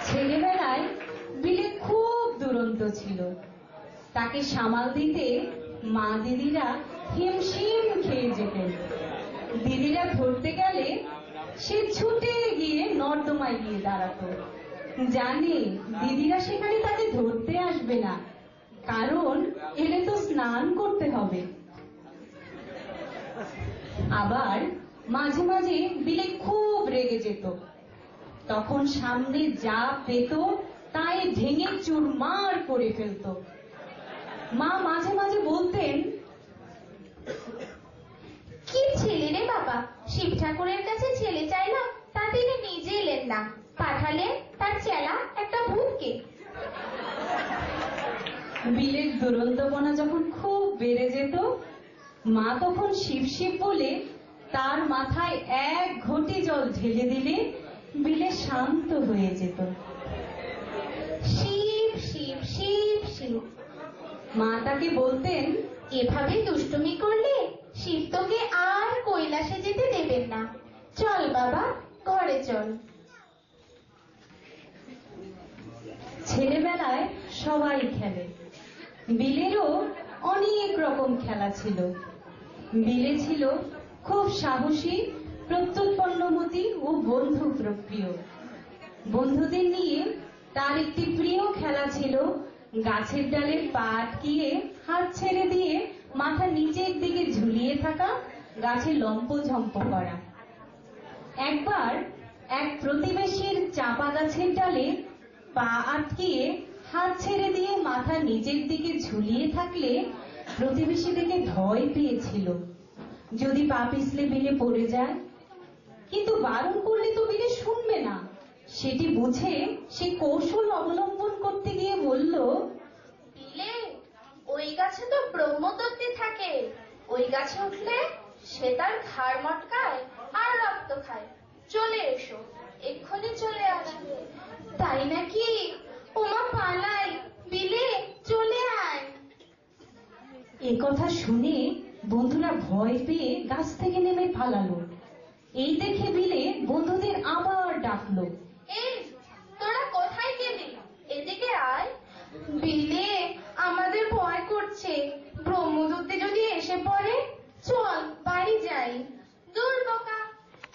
ছেলেবেলায় বিলে খুব দুরন্ত ছিল। তাকে সামাল দিতে মা দিদিরা হিমশিম খেয়ে যেতেন। দিদিরা ধরতে গেলে সে ছুটে গিয়ে নর্দমায় গিয়ে দাঁড়াতো। জানে দিদিরা সেখানে তাকে ধরতে আসবে না, কারণ এলে তো স্নান করতে হবে। আবার মাঝে মাঝে বিলে খুব রেগে যেত। তখন সামনে যা পেত তাই ভেঙে চুরমার করে ফেলত। মা মাঝে মাঝে বলতেন, কি ছেলে রে বাবা, শিব ঠাকুরের কাছে ছেলে চাইলাম, তা তিনি নিজে এলেন না, পাঠালেন তার চেলা একটা ভূতকে। বিলের দুরন্তপনা যখন খুব বেড়ে যেত, মা তখন শিব শিব বলে তার মাথায় এক ঘটি জল ঢেলে দিলে বিলে শান্ত হয়ে যেত। শিব শিব শিব শিব। মা তাকে বলতেন, এভাবে দুষ্টুমি করলে শিব তোকে আর কৈলাসে যেতে দেবেন না, চল বাবা ঘরে চল। ছেলেবেলায় সবাই খেলে। বিলেরও অনেক রকম খেলা ছিল। বিলে ছিল খুব সাহসী, প্রত্যুৎপন্নমতি ও বন্ধুপ্রিয়। বন্ধুদের নিয়ে তার একটি প্রিয় খেলা ছিল গাছের ডালে পা আটকিয়ে হাত ছেড়ে দিয়ে মাথা নিচের দিকে ঝুলিয়ে থাকা, গাছে লম্পঝম্প করা। একবার এক প্রতিবেশীর চাপা গাছের ডালে পা আটকিয়ে হাত ছেড়ে দিয়ে মাথা নিচের দিকে ঝুলিয়ে থাকলে প্রতিবেশী থেকে ভয় পেয়েছিল যদি পা পিছলে বিলে পড়ে যায়। কিন্তু বারণ করলে তো বিলে শুনবে না। সেটি বুঝে সে কৌশল অবলম্বন করতে গিয়ে বলল, বিলে, ওই গাছে তো ব্রহ্মদত্তি থাকে, ওই গাছে উঠলে সে তার ঘাড় মটকায় আর রক্ত খায়, চলে এসো, এক্ষুনি চলে আসবে। তাই নাকি? ওমা পালাই, বিলে চলে আয়। এ কথা শুনে বন্ধুরা ভয় পেয়ে গাছ থেকে নেমে পালালো। এই দেখে বিলে বন্ধুদের আবার ডাকলো, এই তোরা কোথায় গেলি, এদিকে আয়। বিলে, আমাদের ভয় করছে, ব্রহ্মদত্তে যদি এসে পড়ে, চল বাড়ি যাই। দূর বোকা,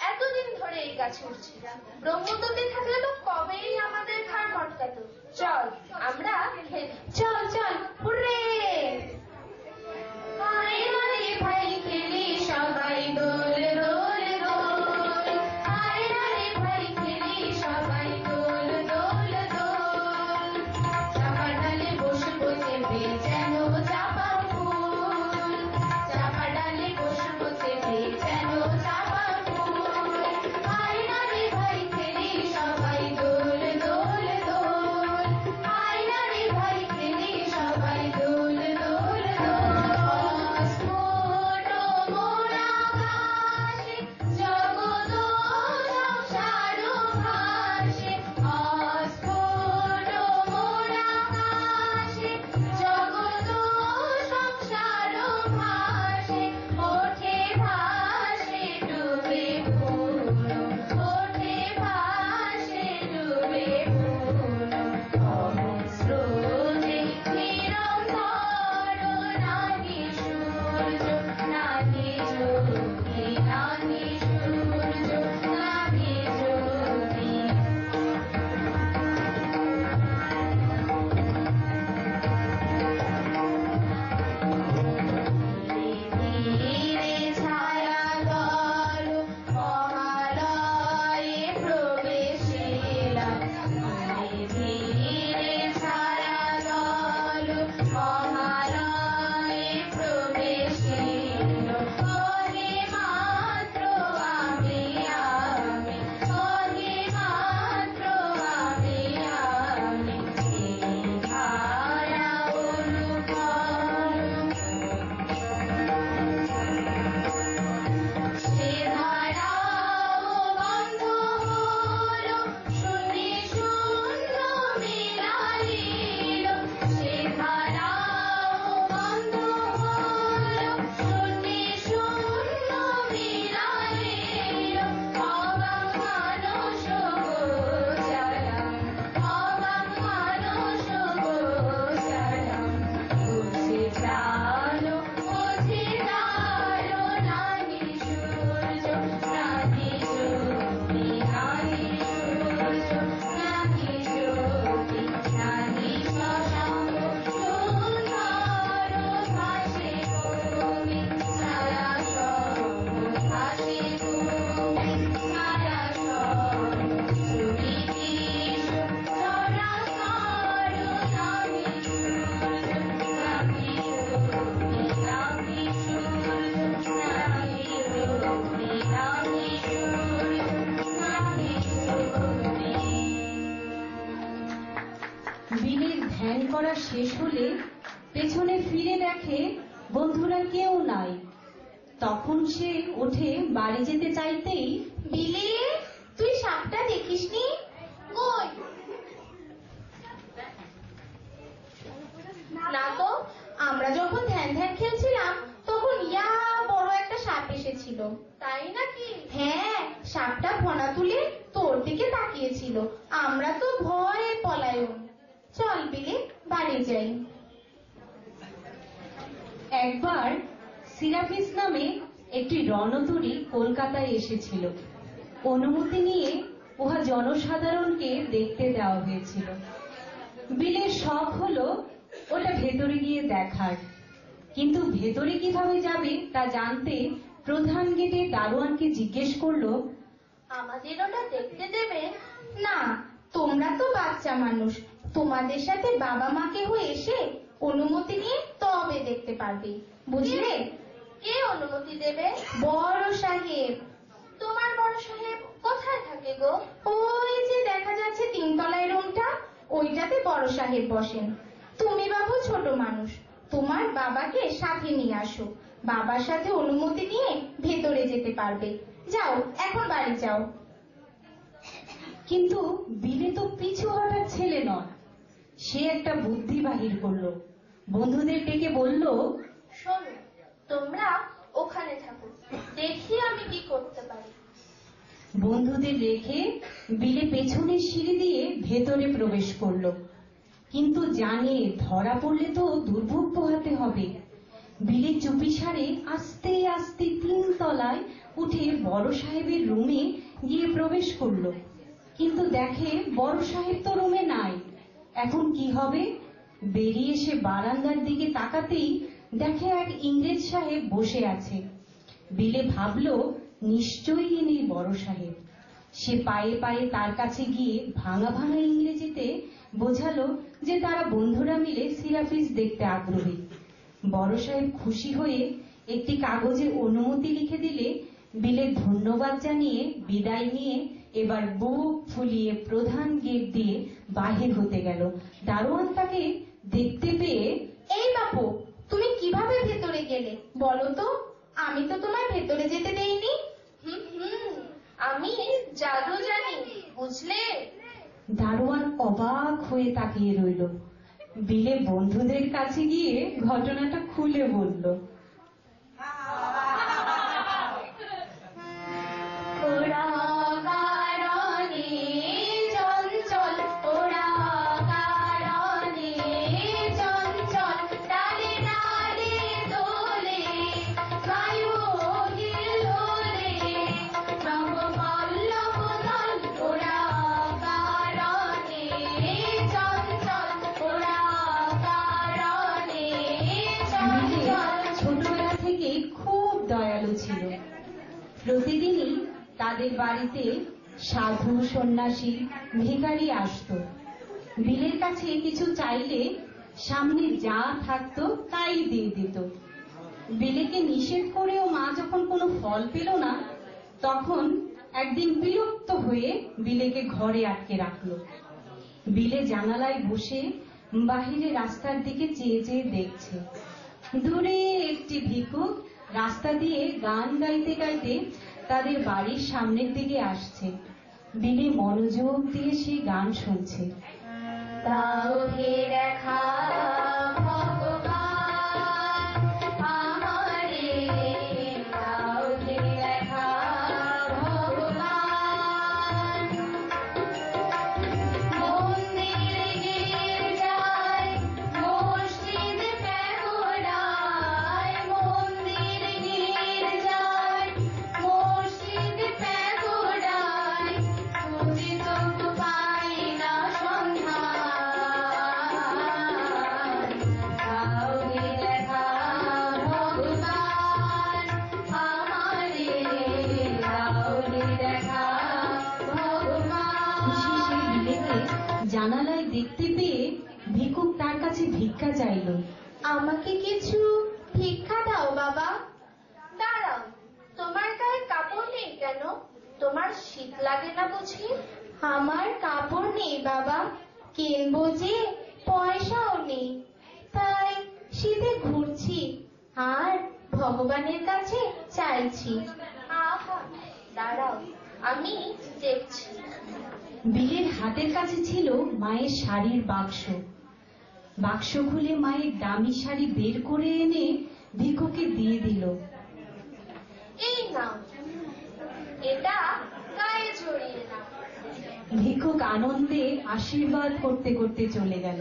এতদিন ধরে এই গাছে উঠছি, ব্রহ্মদত্তে থাকলে তো কবেই আমাদের ঘাড় মটকাতো। চল আমরা খেলি, চল চল, হুররে। আয় রে ভাই খেলি সবাই দোল দোল দোল, আয় রে ভাই খেলি সবাই দোল দোল দোল। চাপা ডালে বসবো চেপে যেন চাপা ফুল, চাপা ডালে বসবো চেপে যেন চাপা ফুল, আয় রে ভাই খেলি সবাই বিলের ধ্যান করা শেষ হলে পেছনে ফিরে দেখে বন্ধুরা কেউ নাই। তখন সে উঠে বাড়ি যেতে চাইতেই, বিলি, তুই সাপটা দেখিসনি? কই? না তো, আমরা যখন ধ্যান ধ্যান খেলছিলাম তখন ইয়া বড় একটা সাপ এসেছিল। তাই নাকি? হ্যাঁ, সাপটা ফনা তুলে তোর দিকে তাকিয়েছিল। আমরা তো ভয়ে পলায়ন। চল বিলি, বাড়ি যাই। একবার সিরাপিস নামে একটি রণতরী কলকাতায় এসেছিল। অনুমতি নিয়ে উহা জনসাধারণকে দেখতে দেওয়া হয়েছিল। বিলের শখ হলো ওটা ভেতরে গিয়ে দেখার, কিন্তু ভেতরে কিভাবে যাবে তা জানতে প্রধান গেটে দারোয়ানকে জিজ্ঞেস করলো, আমাদের ওটা দেখতে দেবে? না, তোমরা তো বাচ্চা মানুষ, তোমাদের সাথে বাবা মা কেউ এসে অনুমতি নিয়ে তবে দেখতে পারবে, বুঝলে? কে অনুমতি দেবে? বড় সাহেব। তোমার বড় সাহেব কোথায় থাকে গো? ওই যে দেখা যাচ্ছে তিনতলায় রুমটা, ওইটাতে বড় সাহেব বসেন। তুমি বাবু ছোট মানুষ, তোমার বাবাকে সাথে নিয়ে আসো, বাবার সাথে অনুমতি নিয়ে ভেতরে যেতে পারবে। যাও, এখন বাড়ি যাও। কিন্তু বিলে তো পিছু হটার ছেলে নয়। সে একটা বুদ্ধি বাহির করলো। বন্ধুদের ডেকে বলল, শোনো, তোমরা ওখানে থাকো, দেখি আমি কি করতে পারি। বন্ধুদের রেখে বিলে পেছনের সিঁড়ি দিয়ে ভেতরে প্রবেশ করলো, কিন্তু জানে ধরা পড়লে তো দুর্ভোগ পোহাতে হবে। বিলে চুপিসারে আস্তে আস্তে 3 তলায় উঠে বড় সাহেবের রুমে গিয়ে প্রবেশ করলো, কিন্তু দেখে বড় সাহেব তো রুমে নাই। এখন কি হবে? বেরিয়ে এসে বারান্দার দিকে তাকাতেই দেখে এক ইংরেজ সাহেব বসে আছে। বিলে ভাবলো নিশ্চয়ই ইনি বড় সাহেব। সে পায়ে পায়ে তার কাছে গিয়ে ভাঙা ভাঙা ইংরেজিতে বোঝালো যে তারা বন্ধুরা মিলে সিরাপিস দেখতে আগ্রহী। বড় সাহেব খুশি হয়ে একটি কাগজে অনুমতি লিখে দিলে বিলে ধন্যবাদ জানিয়ে বিদায় নিয়ে এবার বুক ফুলিয়ে প্রধান গেট দিয়ে বাহির হতে গেল। দারোয়ান তাকে দেখতে পেয়ে, এই বাপু, তুমি কিভাবে ভেতরে গেলে বলো তো? আমি তো তোমায় ভেতরে যেতে দেইনি। আমি জাদু জানি, বুঝলে? দারোয়ান অবাক হয়ে তাকিয়ে রইল। বিলে বন্ধুদের কাছে গিয়ে ঘটনাটা খুলে বলল। ওরা কারণে চঞ্চল, ওরা কারণে চঞ্চল, ডালে ডালে দোলে, বায়ু হিলোলে, নবপল্লব দল। ওরা কারণে চঞ্চল, ওরা কারণে বিলে চঞ্চল। ছোটবেলা থেকেই খুব দয়ালু ছিল। প্রতিদিনই তাদের বাড়িতে সাধু সন্ন্যাসী ভিখারি আসতো। বিলের কাছে কিছু চাইলে সামনে যা থাকতো তাই দিয়ে দিত। বিলেকে নিষেধ করেও মা যখন কোনো ফল পেল না, তখন একদিন বিরক্ত হয়ে বিলেকে ঘরে আটকে রাখলো। বিলে জানালায় বসে বাহিরে রাস্তার দিকে চেয়ে চেয়ে দেখছে। দূরে একটি ভিক্ষুক রাস্তা দিয়ে গান গাইতে গাইতে তাদের বাড়ির সামনের দিকে আসছে। বিলে মনোযোগ দিয়ে সেই গান শুনছে। দাও হে দেখা ভগবান আমারে, দাও হে দেখা ভগবান। মন্দির গির্জায় মসজিদ প্যাগোডায়, মন্দির গির্জায় মসজিদ প্যাগোডায়, খুঁজি তবু পাই না সন্ধান। দাও হে দেখা ভগবান আমারে, দাও হে দেখা ভগবান। খুশি সেই বিলেকে জানালায় দেখতে পেয়ে ভিক্ষুক তার কাছে ভিক্ষা চাইলো। আমাকে কিছু ভিক্ষা দাও বাবা। দাঁড়াও, তোমার গায়ে কাপড় নেই কেন? তোমার শীত লাগে না বুঝি? আমার কাপড় নেই বাবা, কিনবো যে পয়সাও নেই, তাই শীতে ঘুরছি আর ভগবানের কাছে চাইছি। আহা, দাঁড়াও, আমি দেখছি। বিলের হাতের কাছে ছিল মায়ের শাড়ির বাক্স। বাক্স খুলে মায়ের দামি শাড়ি বের করে এনে ভিক্ষুকে দিয়ে দিল। এই নাও, এটা গায়ে জড়িয়ে নাও। ভিক্ষুক আনন্দে আশীর্বাদ করতে করতে চলে গেল।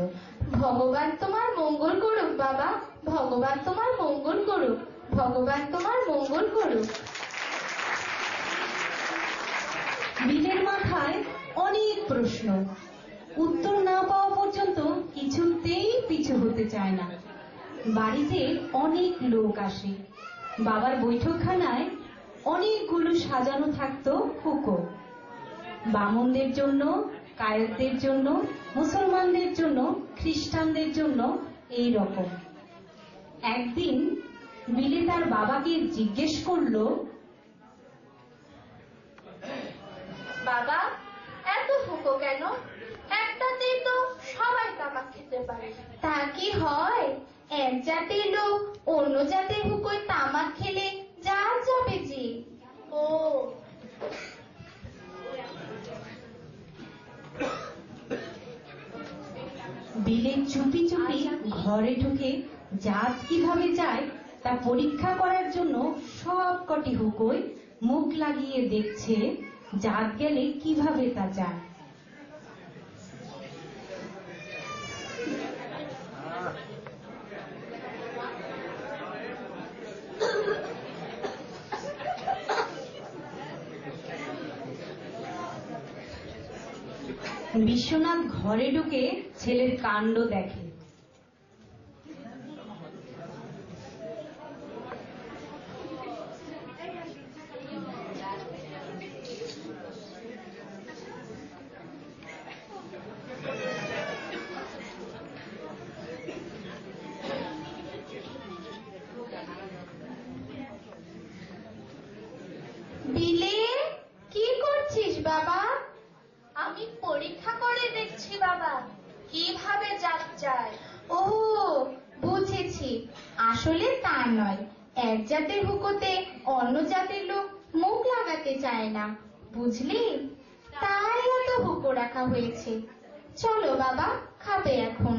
ভগবান তোমার মঙ্গল করুক বাবা, ভগবান তোমার মঙ্গল করুক, ভগবান তোমার মঙ্গল করুক। বিলের মাথায় অনেক প্রশ্ন, উত্তর না পাওয়া পর্যন্ত কিছুতেই পিছু হতে চায় না। বাড়িতে অনেক লোক আসে। বাবার বৈঠকখানায় অনেকগুলো সাজানো থাকতো হুকো। বামনদের জন্য, কায়েতদের জন্য, মুসলমানদের জন্য, খ্রিস্টানদের জন্য, এই রকম। একদিন বিলে তার বাবাকে জিজ্ঞেস করলো, বাবা, এত হুকো কেন? একটাতেই তো সবাই তামাক খেতে পারে। তা কি হয়? এক জাতের লোক অন্য জাতের হুকোয় তামাক খেলে যার যাবে যে। ও, বিলে চুপি চুপি ঘরে ঢুকে জাত কিভাবে যায় তা পরীক্ষা করার জন্য সব কটি হুকোয় মুখ লাগিয়ে দেখছে জাত গেলে কিভাবে তা যায়। বিশ্বনাথ ঘরে ঢুকে ছেলের কাণ্ড দেখে। বিলে, কি করছিস বাবা? আমি পরীক্ষা করে দেখছি বাবা, কিভাবে জাত যায়। ও, বুঝেছি। আসলে তা নয়, এক জাতের হুকোতে অন্য জাতের লোক মুখ লাগাতে চায় না, বুঝলি? তাই এত হুকো রাখা হয়েছে। চলো বাবা, খাবে এখন।